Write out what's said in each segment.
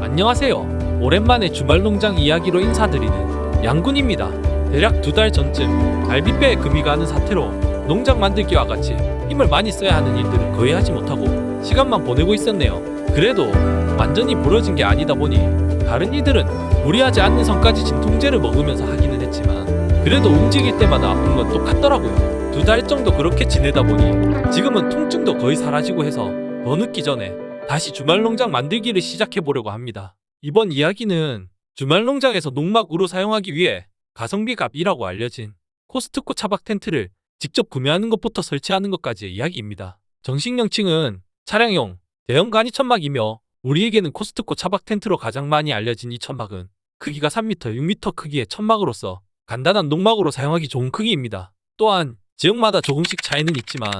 안녕하세요. 오랜만에 주말농장 이야기로 인사드리는 양군입니다. 대략 2달 전쯤 갈비뼈에 금이 가는 사태로 농장 만들기와 같이 힘을 많이 써야 하는 일들은 거의 하지 못하고 시간만 보내고 있었네요. 그래도 완전히 부러진 게 아니다 보니 다른 이들은 무리하지 않는 선까지 진통제를 먹으면서 하기는 했지만 그래도 움직일 때마다 아픈 건 똑같더라고요. 2달 정도 그렇게 지내다 보니 지금은 통증도 거의 사라지고 해서 더 늦기 전에 다시 주말농장 만들기를 시작해보려고 합니다. 이번 이야기는 주말농장에서 농막으로 사용하기 위해 가성비 값이라고 알려진 코스트코 차박 텐트를 직접 구매하는 것부터 설치하는 것까지의 이야기입니다. 정식 명칭은 차량용 대형 간이 천막이며 우리에게는 코스트코 차박 텐트로 가장 많이 알려진 이 천막은 크기가 3m, 6m 크기의 천막으로서 간단한 농막으로 사용하기 좋은 크기입니다. 또한 지역마다 조금씩 차이는 있지만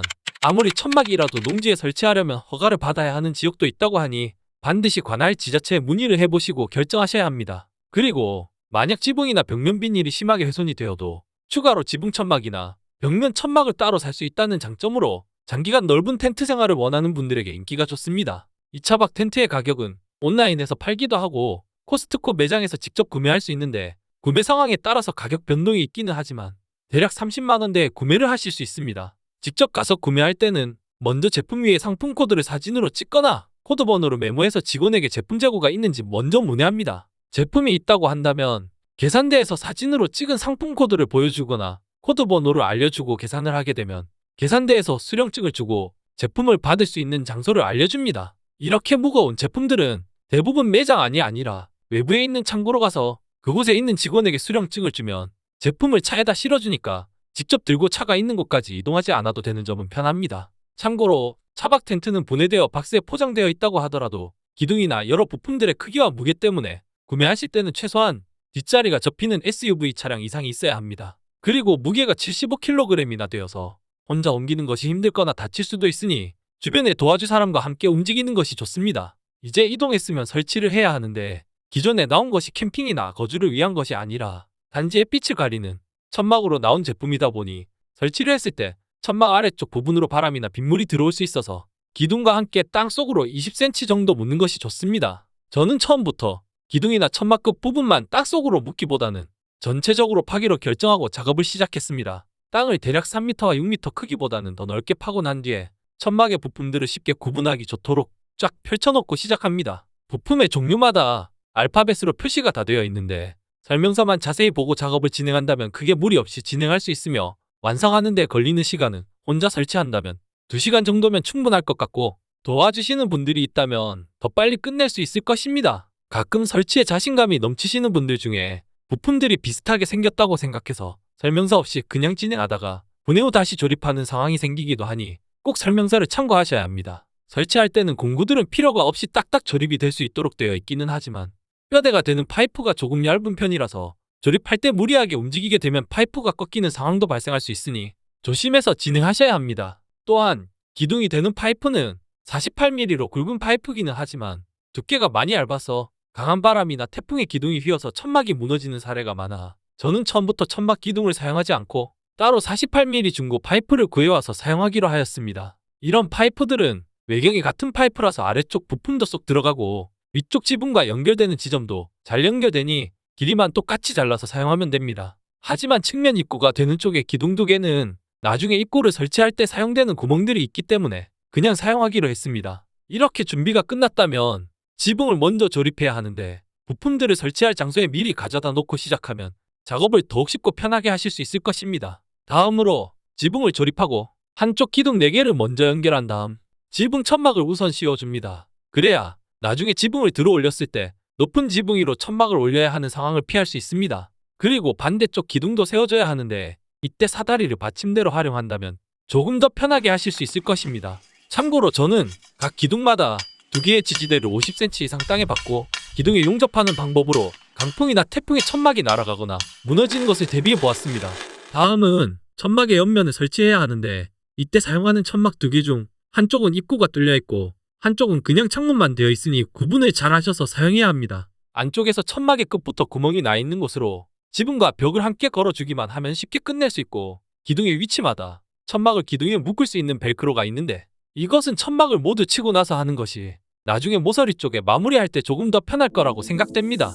아무리 천막이라도 농지에 설치하려면 허가를 받아야 하는 지역도 있다고 하니 반드시 관할 지자체에 문의를 해보시고 결정하셔야 합니다. 그리고 만약 지붕이나 벽면 비닐이 심하게 훼손이 되어도 추가로 지붕 천막이나 벽면 천막을 따로 살 수 있다는 장점으로 장기간 넓은 텐트 생활을 원하는 분들에게 인기가 좋습니다. 이 차박 텐트의 가격은 온라인에서 팔기도 하고 코스트코 매장에서 직접 구매할 수 있는데 구매 상황에 따라서 가격 변동이 있기는 하지만 대략 30만원대에 구매를 하실 수 있습니다. 직접 가서 구매할 때는 먼저 제품 위에 상품 코드를 사진으로 찍거나 코드 번호를 메모해서 직원에게 제품 재고가 있는지 먼저 문의합니다. 제품이 있다고 한다면 계산대에서 사진으로 찍은 상품 코드를 보여주거나 코드 번호를 알려주고 계산을 하게 되면 계산대에서 수령증을 주고 제품을 받을 수 있는 장소를 알려줍니다. 이렇게 무거운 제품들은 대부분 매장 안이 아니라 외부에 있는 창고로 가서 그곳에 있는 직원에게 수령증을 주면 제품을 차에다 실어주니까 직접 들고 차가 있는 곳까지 이동하지 않아도 되는 점은 편합니다. 참고로 차박 텐트는 분해되어 박스에 포장되어 있다고 하더라도 기둥이나 여러 부품들의 크기와 무게 때문에 구매하실 때는 최소한 뒷자리가 접히는 SUV 차량 이상이 있어야 합니다. 그리고 무게가 75kg이나 되어서 혼자 옮기는 것이 힘들거나 다칠 수도 있으니 주변에 도와줄 사람과 함께 움직이는 것이 좋습니다. 이제 이동했으면 설치를 해야 하는데 기존에 나온 것이 캠핑이나 거주를 위한 것이 아니라 단지 햇빛을 가리는 천막으로 나온 제품이다 보니 설치를 했을 때 천막 아래쪽 부분으로 바람이나 빗물이 들어올 수 있어서 기둥과 함께 땅속으로 20cm 정도 묻는 것이 좋습니다. 저는 처음부터 기둥이나 천막 끝 부분만 땅속으로 묻기보다는 전체적으로 파기로 결정하고 작업을 시작했습니다. 땅을 대략 3m와 6m 크기보다는 더 넓게 파고 난 뒤에 천막의 부품들을 쉽게 구분하기 좋도록 쫙 펼쳐놓고 시작합니다. 부품의 종류마다 알파벳으로 표시가 다 되어 있는데 설명서만 자세히 보고 작업을 진행한다면 크게 무리 없이 진행할 수 있으며 완성하는 데 걸리는 시간은 혼자 설치한다면 2시간 정도면 충분할 것 같고 도와주시는 분들이 있다면 더 빨리 끝낼 수 있을 것입니다. 가끔 설치에 자신감이 넘치시는 분들 중에 부품들이 비슷하게 생겼다고 생각해서 설명서 없이 그냥 진행하다가 분해 후 다시 조립하는 상황이 생기기도 하니 꼭 설명서를 참고하셔야 합니다. 설치할 때는 공구들은 필요가 없이 딱딱 조립이 될 수 있도록 되어 있기는 하지만 뼈대가 되는 파이프가 조금 얇은 편이라서 조립할 때 무리하게 움직이게 되면 파이프가 꺾이는 상황도 발생할 수 있으니 조심해서 진행하셔야 합니다. 또한 기둥이 되는 파이프는 48mm로 굵은 파이프기는 하지만 두께가 많이 얇아서 강한 바람이나 태풍에 기둥이 휘어서 천막이 무너지는 사례가 많아 저는 처음부터 천막 기둥을 사용하지 않고 따로 48mm 중고 파이프를 구해와서 사용하기로 하였습니다. 이런 파이프들은 외경이 같은 파이프라서 아래쪽 부품도 쏙 들어가고 위쪽 지붕과 연결되는 지점도 잘 연결되니 길이만 똑같이 잘라서 사용하면 됩니다. 하지만 측면 입구가 되는 쪽의 기둥 2개는 나중에 입구를 설치할 때 사용되는 구멍들이 있기 때문에 그냥 사용하기로 했습니다. 이렇게 준비가 끝났다면 지붕을 먼저 조립해야 하는데 부품들을 설치할 장소에 미리 가져다 놓고 시작하면 작업을 더욱 쉽고 편하게 하실 수 있을 것입니다. 다음으로 지붕을 조립하고 한쪽 기둥 4개를 먼저 연결한 다음 지붕 천막을 우선 씌워줍니다. 그래야 나중에 지붕을 들어 올렸을 때 높은 지붕 위로 천막을 올려야 하는 상황을 피할 수 있습니다. 그리고 반대쪽 기둥도 세워줘야 하는데 이때 사다리를 받침대로 활용한다면 조금 더 편하게 하실 수 있을 것입니다. 참고로 저는 각 기둥마다 2개의 지지대를 50cm 이상 땅에 박고 기둥에 용접하는 방법으로 강풍이나 태풍에 천막이 날아가거나 무너지는 것을 대비해 보았습니다. 다음은 천막의 옆면을 설치해야 하는데 이때 사용하는 천막 2개 중 한쪽은 입구가 뚫려 있고 한쪽은 그냥 창문만 되어 있으니 구분을 잘 하셔서 사용해야 합니다. 안쪽에서 천막의 끝부터 구멍이 나 있는 곳으로 지붕과 벽을 함께 걸어주기만 하면 쉽게 끝낼 수 있고 기둥의 위치마다 천막을 기둥에 묶을 수 있는 벨크로가 있는데 이것은 천막을 모두 치고 나서 하는 것이 나중에 모서리 쪽에 마무리할 때 조금 더 편할 거라고 생각됩니다.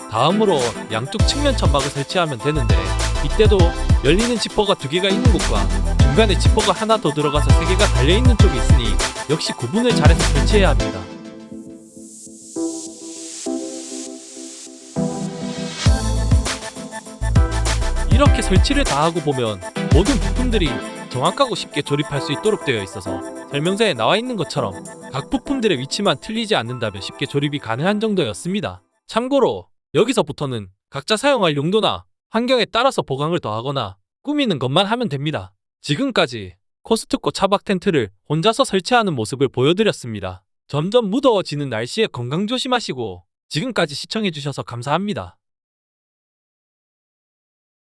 다음으로 양쪽 측면 천막을 설치하면 되는데, 이때도 열리는 지퍼가 2개가 있는 곳과 중간에 지퍼가 하나 더 들어가서 3개가 달려있는 쪽이 있으니 역시 구분을 잘해서 설치해야 합니다. 이렇게 설치를 다 하고 보면 모든 부품들이 정확하고 쉽게 조립할 수 있도록 되어 있어서 설명서에 나와 있는 것처럼 각 부품들의 위치만 틀리지 않는다면 쉽게 조립이 가능한 정도였습니다. 참고로 여기서부터는 각자 사용할 용도나 환경에 따라서 보강을 더하거나 꾸미는 것만 하면 됩니다. 지금까지 코스트코 차박 텐트를 혼자서 설치하는 모습을 보여드렸습니다. 점점 무더워지는 날씨에 건강 조심하시고 지금까지 시청해주셔서 감사합니다.